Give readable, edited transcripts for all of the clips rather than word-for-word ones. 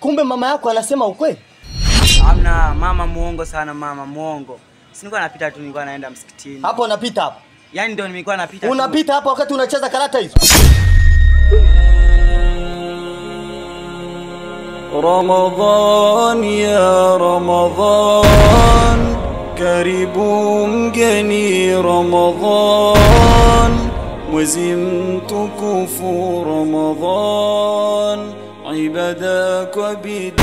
Kumbe mama yako anasema ukweli? Hamna, mama muongo sana, mama muongo. Si nilikuwa napita tu, nilikuwa naenda msikitini. Hapo unapita hapo? Yaani ndio nilikuwa napita. Unapita hapo wakati unacheza karata hizo? Ramadhan ya Ramadhan, karibu mgeni Ramadhan, mwezi mtukufu Ramadhan, ibada kwa bidii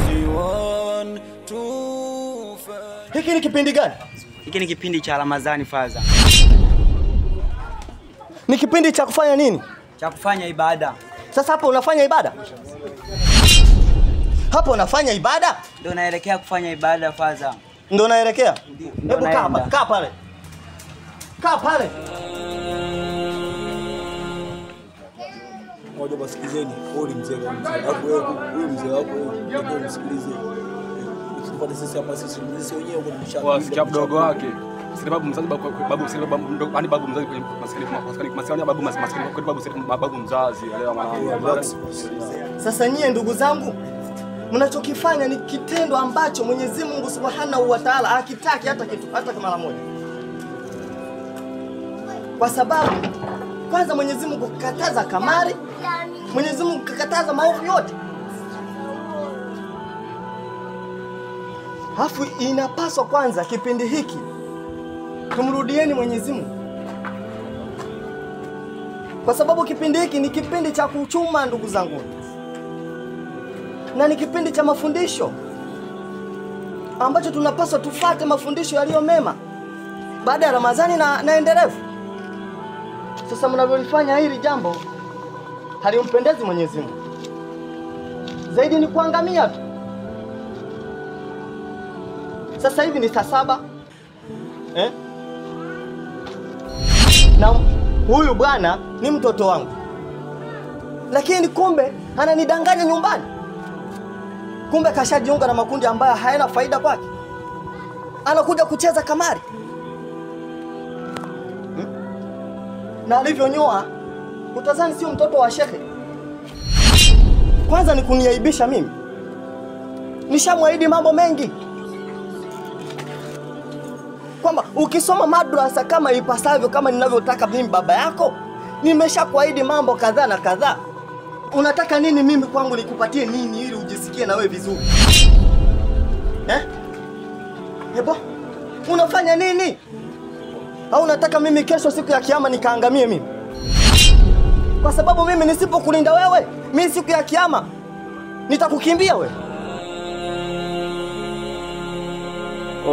khiwan tufa. Hiki ni kipindi gani? Hiki ni kipindi cha Ramadhani faza. Ni kipindi cha kufanya nini? Cha kufanya ibada. Sasa hapo unafanya ibada? Hapo unafanya ibada? Ndio naelekea kufanya ibada faza. Ndio naelekea? Hebu kaa pale. Kaa pale. Ngoja basikizeni, hodi mzee wangu. Hapo wewe mzee wako wewe msikilize. Usipate sisi hapa sisi wenyewe huko tumeshaka. Wasikia mdogo wake. Sababu mzazi babu mzazi maskini babu mzazi leo mwanangu. Sasa nyie ndugu zangu, mnachokifanya ni kitendo ambacho Mwenyezi Mungu Subhanahu wa Ta'ala hakitaki hata kitu, hata mara moja. Kwa sababu kwanza Mwenyezi Mungu kakataza kamari, Mwenyezi Mungu kakataza maovu yote. Hafu inapaswa kwanza kipindi hiki tumrudieni Mwenyezi Mungu. Kwa sababu kipindi hiki ni kipindi cha kuchuma ndugu zangu. Na ni kipindi cha mafundisho ambacho tunapaswa tufuate mafundisho yaliyo mema baada ya Ramadhani na endelevu. Sasa mnavyolifanya hili jambo halimpendezi Mwenyezi Mungu. Zaidi ni kuangamia tu. Sasa hivi ni saa 7. Na huyu bwana ni mtoto wangu. Lakini kumbe ananidanganya nyumbani. Kumbe kashajiunga na makundi ambayo hayana faida kwake. Anakuja kucheza kamari. Na alivyonyoa utazani sio mtoto wa shekhe. Kwanza ni kuniaibisha mimi. Nishamwaahidi mambo mengi. Kwamba ukisoma madrasa kama ipasavyo kama ninavyotaka mimi baba yako, nimeshakuahidi mambo kadhaa na kadhaa. Unataka nini mimi kwangu nikupatie nini ili ujisikie na wewe vizuri? Hebo, unafanya nini? Au unataka mimi kesho siku ya kiyama nikaangamie mimi? Kwa sababu mimi nisipokulinda wewe, mimi siku ya kiyama nitakukimbia wewe.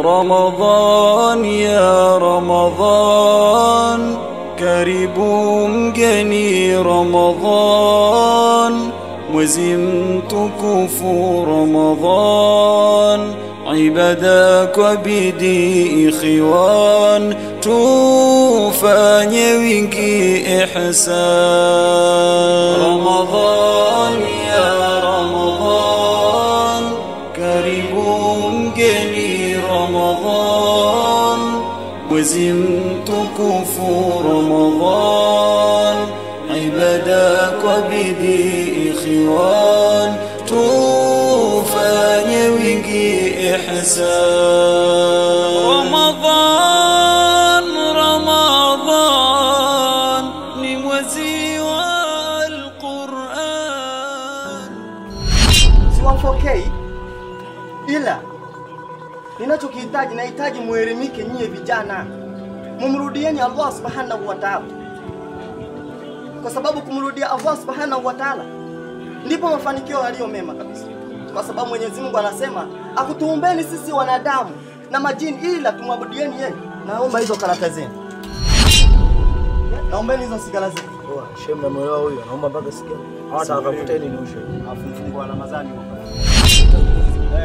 Ramadhan ya Ramadhan, karibu mgeni Ramadhan, mwezi mtukufu Ramadhan, ibada kwa bidii khiwan tufanye wingi ihsan. Ramadhan ya Ramadhan, karibu mgeni Ramadhan, mwezi mtukufu Ramadhan, ibada kwa bidii khiwan tufanye wingi ihsan. Ramadhan ni mwezi wa Al-Qur'an. Siwafokei ila ninachokihitaji nahitaji muelimike nyie vijana. Mumrudieni Allah Subhanahu wa Ta'ala. Kwa sababu kumrudia Allah Subhanahu wa Ta'ala ndipo mafanikio yaliyo mema kabisa. Kwa sababu Mwenyezi Mungu anasema akutuumbeni sisi wanadamu na majini ila tumwabudieni yeye. Naomba hizo karata zenu. Naombeni hizo sigara zenu. Shem na mwelewa huyo, naomba mpaka sikia. Hata akakuteni ni ushe. Afu mfungo wa Ramadhani huko.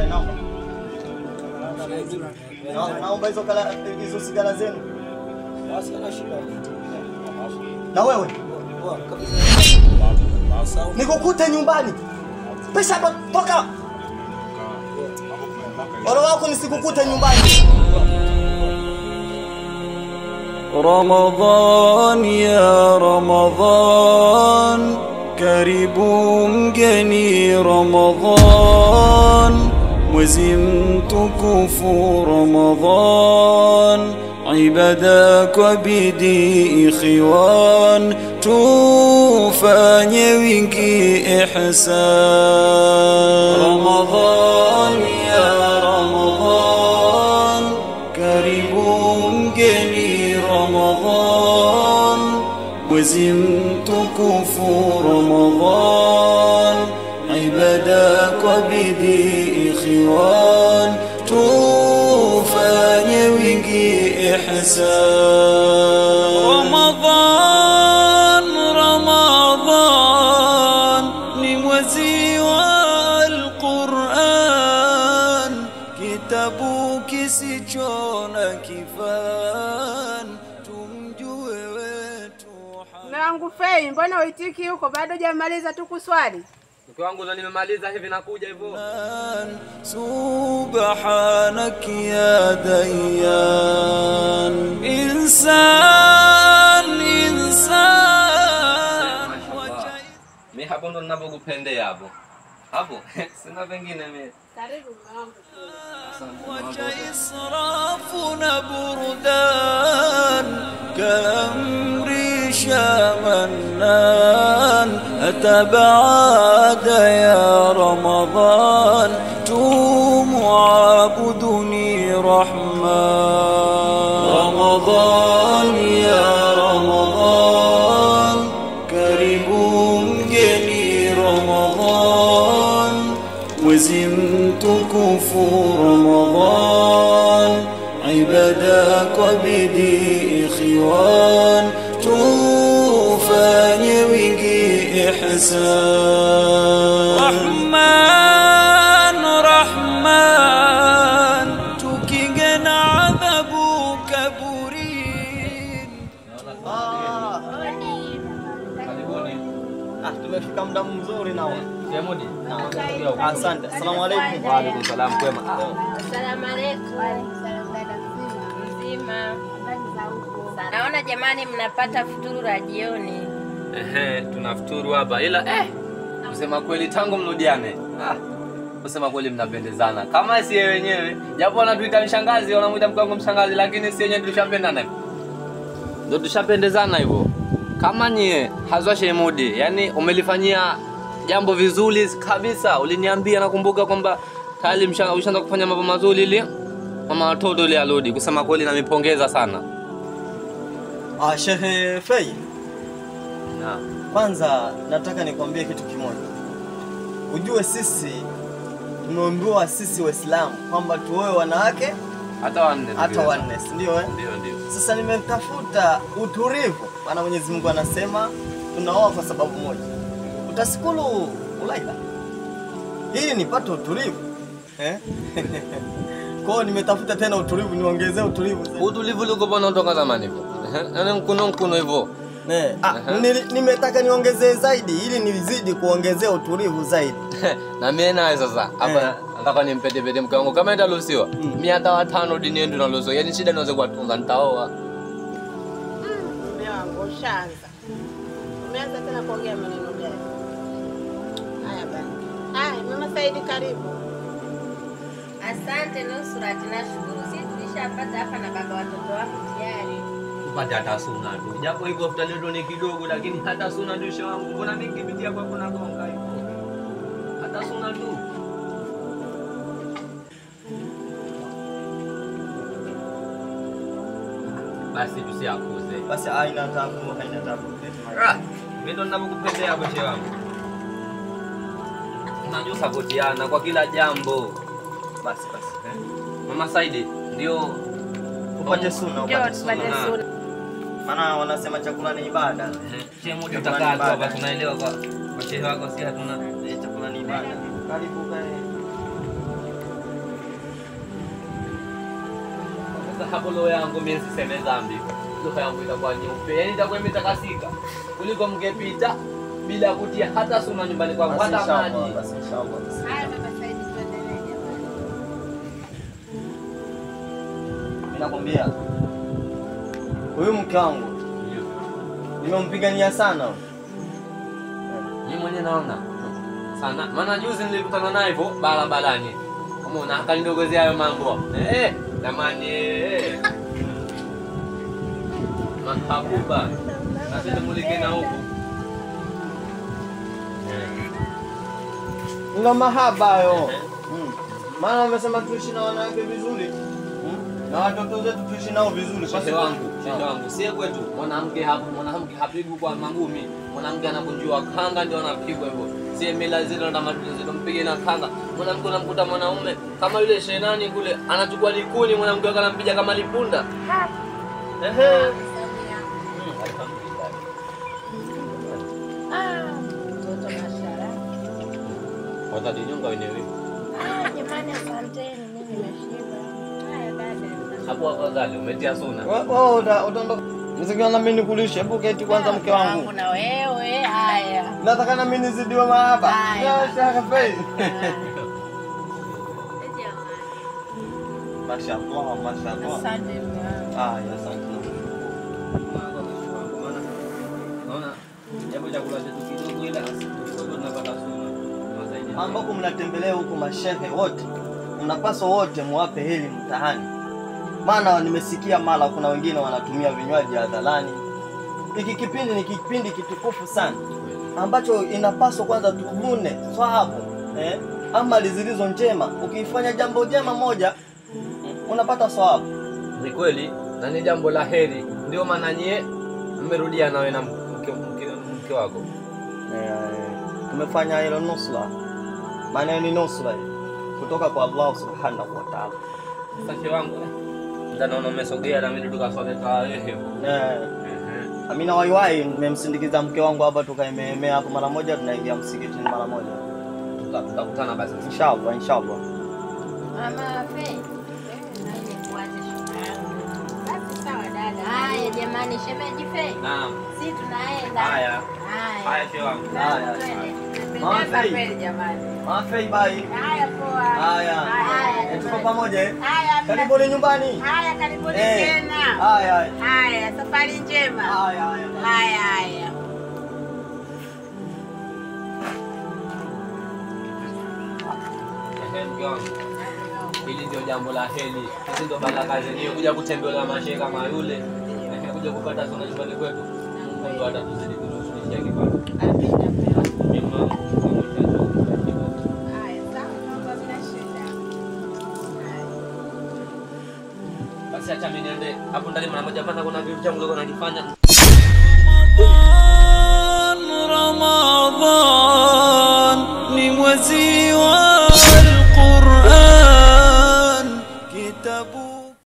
Naomba. Naomba hizo sigara zenu. Basi ana shida. Na wewe? Nikukute nyumbani. Pesa toka. Ole wako nisikukute nyumbani. Ramadhan ya Ramadhan, karibu mgeni Ramadhan, mwezi mtukufu Ramadhan, ibada kwa bidii ikhwan, tufanye wingi ihsan. Ramadhan ya Ramadhan, karibu mgeni Ramadhan, mwezi mtukufu Ramadhan, ibada kwa bidii ikhwan, tufanye wingi ihsan. Ramadhan, Ramadhan ni mwezi wa Al-Qur'an, kitabu kisicho na kifan, tumjue wetu. Mume wangu Fei, mbona uitiki huko? Bado hujamaliza tu kuswali? Mke wangu ndo nimemaliza hivi nakuja hivyo. Subhanak ya Dayyan, insan. Mimi hapo ndo ninapokupendea hapo. Hapo sina vingine mimi. Karibu mume wangu. Wacha israfu na burdan, kamri shamanan, atabaada ya Ramadhan, tumuabuduni Rahman. Ramadhan ya Ramadhan, karibu mgeni Ramadhan, mwezi mtukufu Ramadhan, ibada kwa bidii ikhwan, tufanye wingi ihsan. Rahman, Rahman, tukinge na adhabu kaburin. Tumefika muda mzuri nao. Siamudi. Asante. Asalamu alaykum. Wa alaykum salaam, kwema. Asalamu alaykum. Mzima. Naona jamani mnapata futuru la jioni. Tunafuturu hapa ila kusema kweli tangu mrudiane. Kusema kweli mnapendezana. Kama si yeye wenyewe, japo wanatuita mshangazi, wanamuita mke wangu mshangazi, lakini si wenyewe tulishapendana hivyo. Ndio tushapendezana hivyo. Kama nyie Hazwa Shemudi, yani umelifanyia jambo vizuri kabisa. Uliniambia nakumbuka kwamba tayari ushaanza kufanya mambo mazuri ile mama watoto ile alodi. Kusema kweli namipongeza sana. Shehe Fei. Naam. Kwanza nataka nikwambie kitu kimoja. Ujue sisi tumeambiwa sisi Waislamu kwamba tuoe wanawake hata wanne. Ndio Ndio. Sasa nimetafuta utulivu. Maana Mwenyezi Mungu anasema tunaoa kwa sababu moja. Utasikulu ulaida. Hili nipate utulivu. Kwa hiyo nimetafuta tena utulivu, niongezee utulivu zaidi. Utulivu uliko bwana kutoka zamani hivyo. Yaani mkono hivyo. Nimetaka niongezee zaidi ili nizidi kuongezea utulivu zaidi. Na mimi naye sasa hapa nataka nimpete mke wangu kama nitaruhusiwa. Mimi hata 5 dini yetu naruhusiwa. Yaani shida niweze kuwatunza nitaoa. Mume wangu ushaanza. Umeanza tena kuongea maneno gani? Haya bana. Haya, Mama Saidi karibu. Asante Nusrat, nashukuru sisi tulishapata hapa na baba watoto wako tayari. Upate hata suna tu. Japo hivyo futaleto ni kidogo lakini hata suna ndio shehe wangu. Mbona mimi kipitia kwa kuna gonga hivyo? Hata suna tu. Basi tusiakuze. Basi haina tabu. Mimi ndo ninapokupendea hapo shehe wangu. Unajua sapotiana kwa kila jambo. Basi. Mama Saidi ndio Upate suna. Maana wanasema chakula ni ibada. Shehe mmoja utakaa tu hapa tunaelewa kwa shehe wako si hatuna chakula ni ibada. Karibu kae. Sasa hapo roho yangu mimi siseme dhambi. Roho yangu itakuwa nyeupe. Yaani itakuwa imetakasika. Kuliko mngepita bila kutia hata suna nyumbani kwangu hata maji. Basi inshallah. Haya Mama Saidi tuendelee jamani. Mimi nakwambia huyu mke wangu nimempigania sana. Mimi mwenyewe naona sana. Maana juzi nilikutana naye hivyo barabarani. Umeona akanidogozea hayo mambo. Jamani Mahabuba. Nasema mulike na huko. Ndio mahaba hayo. Maana wamesema tuishi na wanawake vizuri. Na watoto zetu tuishi nao vizuri. Shehe wangu, si kwetu. Mwanamke hapigwi kwa mangumi. Mwanamke anakunjua kanga ndio anapigwa hivyo. Si mila zile na tamaduni zetu mpige na kanga. Mwanamke unamkuta mwanaume kama yule shenani kule anachukua likuni, mwanamke akampiga kama lipunda. Mtoto mashara. Watajinyonga wenyewe. Jamani asanteni, mimi nimeshiba. Haya dada. Hapo afadhali umetia suna. Wewe utaondoka. Msikia na mimi nikulishe. Hebu keti kwanza mke wangu. Na wewe haya. Nataka na mimi nizidiwe mahaba. Ya shaka fei. Mashallah, mashallah. Asante mwanangu. Ya asante. Naona jambo chakula chetu kidogo ila kidogo tunapata suna. Ambapo mnatembelea huko mashehe wote, mnapaswa wote muwape heli mtahani. Maana nimesikia mara kuna wengine wanatumia vinywaji hadharani. Hiki kipindi ni kipindi kitukufu sana ambacho inapaswa kwanza tuvune thawabu, amali zilizo njema. Ukifanya jambo jema moja unapata thawabu. Ni kweli na ni jambo la heri. Ndio maana nyie mmerudia nawe na mke wako. Tumefanya hilo nusra. Maana ni nusra kutoka kwa Allah Subhanahu wa Ta'ala. Sasa wangu naona umesogea na mimi tukaswali tarehe. Amina waiwai nimemsindikiza mke wangu hapa tukaemea hapo mara moja tunaingia msikitini mara moja. Tutakutana basi inshallah inshallah. Mama Fei. Basi sawa dada. Haya jamani shemeji Fei. Naam. Si tunaenda. Haya. Shehe wangu. Haya. Mama Fei jamani. Mama Fei bye. Haya poa. Haya. Tuko pamoja Haya. Karibuni nyumbani. Haya karibuni tena. Haya safari njema. Haya. Hili ndio jambo la heri. Hizi ndio baraka zenyewe kuja kutembelea mashehe kama yule. Kuja kupata suna nyumbani kwetu. Mungu atatuzidi kutushia kipato. Basi acha mimi niende hapo ndani mara moja, kwanza kuna kitu changu nilikuwa nakifanya.